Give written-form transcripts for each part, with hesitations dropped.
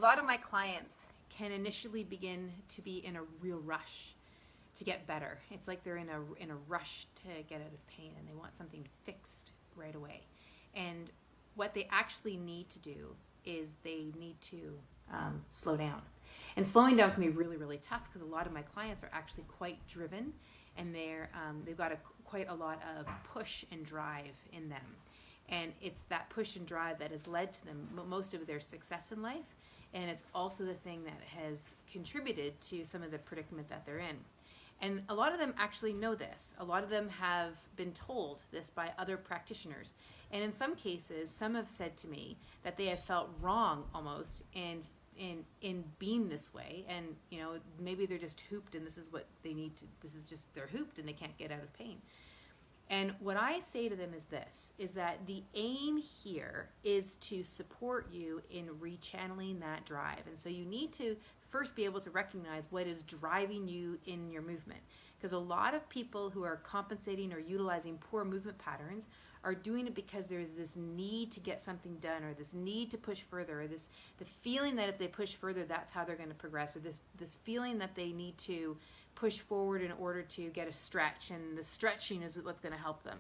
lot of my clients can initially begin to be in a real rush to get better. It's like they're in a rush to get out of pain and they want something fixed right away. And what they actually need to do is they need to slow down. And slowing down can be really, really tough because a lot of my clients are actually quite driven, and they've got quite a lot of push and drive in them. And it's that push and drive that has led to them most of their success in life, and it's also the thing that has contributed to some of the predicament that they're in. And a lot of them actually know this. A lot of them have been told this by other practitioners. And in some cases, some have said to me that they have felt wrong almost in being this way. And, you know, maybe they're just hooped and this is what they need to, this is just, they're hooped and they can't get out of pain. And what I say to them is this, is that the aim here is to support you in rechanneling that drive. And so you need to first be able to recognize what is driving you in your movement. Because a lot of people who are compensating or utilizing poor movement patterns are doing it because there's this need to get something done, or this need to push further, or the feeling that if they push further, that's how they're going to progress, or this feeling that they need to push forward in order to get a stretch, and the stretching is what's going to help them.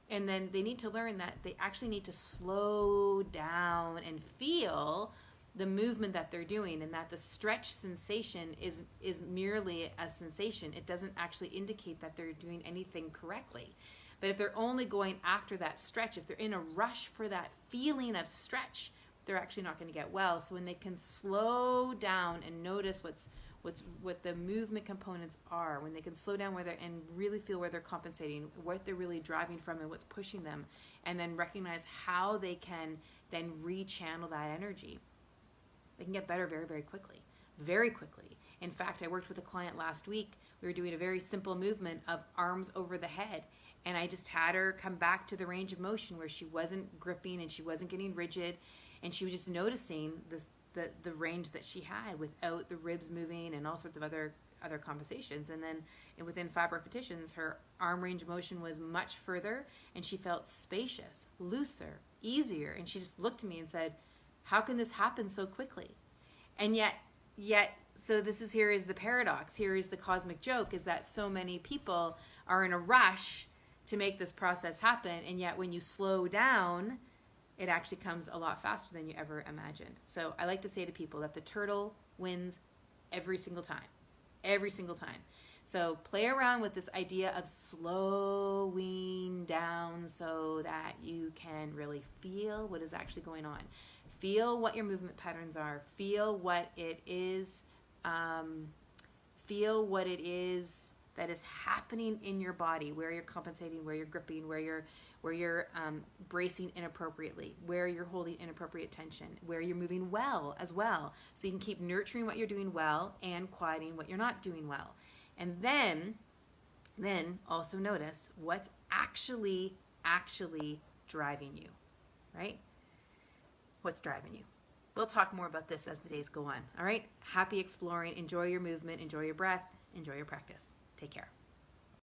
And then they need to learn that they actually need to slow down and feel the movement that they're doing, and that the stretch sensation is merely a sensation. It doesn't actually indicate that they're doing anything correctly. But if they're only going after that stretch, if they're in a rush for that feeling of stretch, they're actually not going to get well. So when they can slow down and notice what the movement components are, when they can slow down and really feel where they're compensating, what they're really driving from and what's pushing them, and then recognize how they can then rechannel that energy, they can get better very, very quickly. Very quickly. In fact, I worked with a client last week. We were doing a very simple movement of arms over the head, and I just had her come back to the range of motion where she wasn't gripping and she wasn't getting rigid, and she was just noticing the range that she had without the ribs moving and all sorts of other compensations. And then within 5 repetitions, her arm range of motion was much further, and she felt spacious, looser, easier. And she just looked at me and said, how can this happen so quickly? And yet, so here is the paradox, here is the cosmic joke, is that so many people are in a rush to make this process happen, and yet when you slow down, it actually comes a lot faster than you ever imagined. So I like to say to people that the turtle wins every single time. Every single time. So play around with this idea of slowing down so that you can really feel what is actually going on. Feel what your movement patterns are. Feel what it is. Feel what it is that is happening in your body, where you're compensating, where you're gripping, where you're bracing inappropriately, where you're holding inappropriate tension, where you're moving well as well. So you can keep nurturing what you're doing well and quieting what you're not doing well. And then also notice what's actually driving you, right? What's driving you? We'll talk more about this as the days go on. All right? Happy exploring. Enjoy your movement. Enjoy your breath. Enjoy your practice. Take care.